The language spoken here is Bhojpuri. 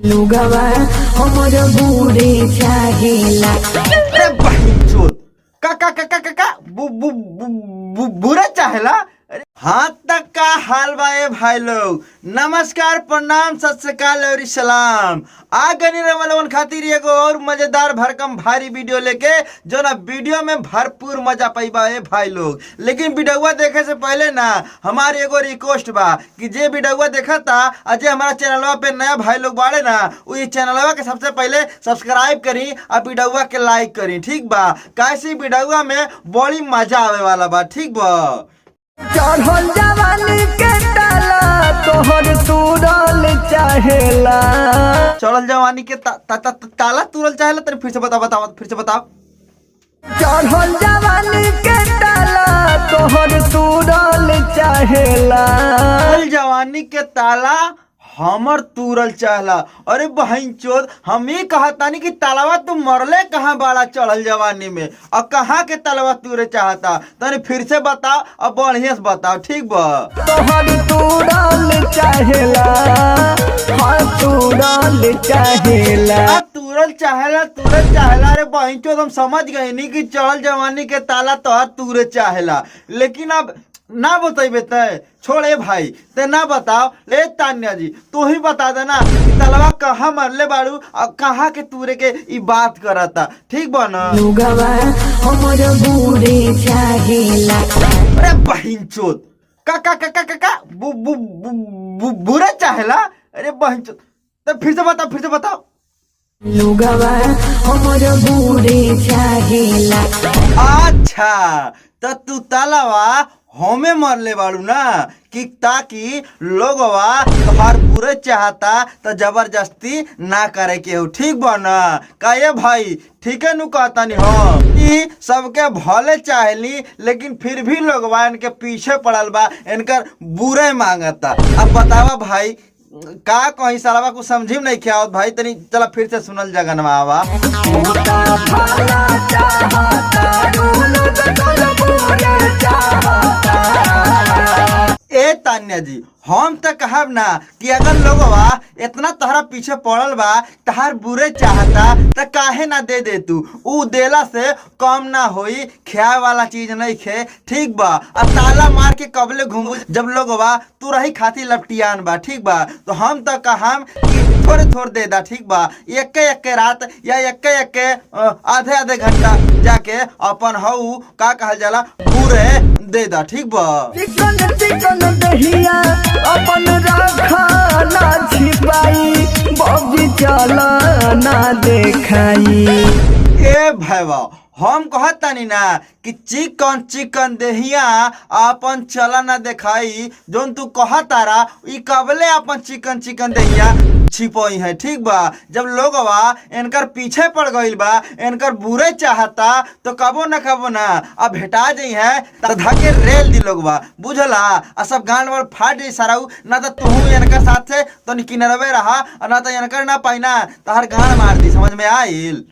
लुगवा हमर बूढ़े चाहेला। अरे बहिनचोद का का का का का का बुरा चाहेला। अरे हाँ तक का हाल बा ए भाई लोग, नमस्कार प्रणाम सत श्री अकाल और सलाम। आ गनी रमलवन खातिर एगो और मजेदार भरकम भारी वीडियो लेके, जो ना वीडियो में भरपूर मजा पाइबा ए भाई लोग। लेकिन वीडियोवा देखे से पहले ना हमारी एगो रिक्वेस्ट बा कि जे वीडियोवा देखा था अजय हमारा चैनलवा पे नया भाई लोग बाड़े ना, वो चैनलवा के सबसे पहले सब्सक्राइब करी और वीडियोवा के लाइक करी, ठीक बा। कैसी वीडियोवा में बड़ी मजा आवे वाला बा, ठीक बा। चढ़ल जवानी के ताला तोहर तुरल चाहेला। चढ़ल जवानी के ताला तुरल चाहेला। तनी फिर से बताओ। चढ़ल जवानी के ताला तोहर तुरल चाहेला। चढ़ल जवानी के ताला हमर तुरल चाहला। अरे बहिनचोद, हम ही कहतानी कि तालावा तू मरले कहाँ बाड़ा चढ़ल जवानी में, और कहाँ के तालावा तुरे चाहता। तनी फिर से बताओ और बढ़िया से बताओ, ठीक बा। तोहर तुरल चाहेला, हाँ तुरल चाहेला। तुरल चाहेला। अरे बहिनचोद, हम समझ गए नहीं कि चढ़ल जवानी के ताला तोहर तुरे चाहेला, लेकिन अब ना बतेबे तय छोड़े भाई ते ना बताओ। ले तान्या जी तू ही बता देना कि तलवा कहाँ मरले बाड़ू और कहाँ के तूरे के ई बात करता, ठीक बा ना। लुगवा हमर बूढ़े चाहेला। अरे बहिनचोद का का का का का का बुरा चाहेला। अरे बहिनचोद, तो फिर से बताओ। लुगवा हमर बूढ़े चाहेला। अच्छा तो तू तालावा हमें मरले बाड़ू ना, कि ताकि लोगवा तोहार बुरे चाहता तो जबरदस्ती ना करे के हो, ठीक बा ना। का ये भाई ठीक है नु कहता नहीं हो कि सबके भले चाहली, लेकिन फिर भी लोगवा इनके पीछे पड़ल बा, इनकर बुरे मांगता। अब बतावा भाई का कहीं सालवा को समझी नहीं क्या भाई। तनी चला फिर से सुनल जगनवा आवा। ए तान्या जी हम तो कहब ना कि अगर लोगवा इतना तहरा पीछे पड़ल बा, तहार बुरे चाहता तो काहे ना दे तू। ऊ देला से कम ना होई, खाए वाला चीज नहीं खे, ठीक बा। अब ताला मार के कबले घूमू जब लोगवा तू रही खाती लपटियान बा, ठीक बा। तो हम तो कहम कि थोड़े दे दा, ठीक बा। एक रात या एक आधे घंटा जाके अपन हऊ का कहल जाला बुरे दे दा, ठीक बा। चिकन दहिया अपन रखा ना छिपाई, बबी चला ना देखाई। ए भैया हम कहतानी ना कि चिकन देहिया अपन चला ना देखाई, जोन तू कहतारा ई कबले अपन चिकन देहिया छिपोई है, ठीक बा। जब लोगवा इनकर पीछे पड़ गईल बा, इनकर बुरे चाहता तो कबो ना अब भेटा जाई है तो धके रेल दी लोगवा, बुझला। आ सब गांड वाल फाट जाई साराऊ, ना तो तू इनकर साथ से तो किनरवे रहा, और ना तो इनकर ना पाई ना तो हर गांड मार दी, समझ में आइल।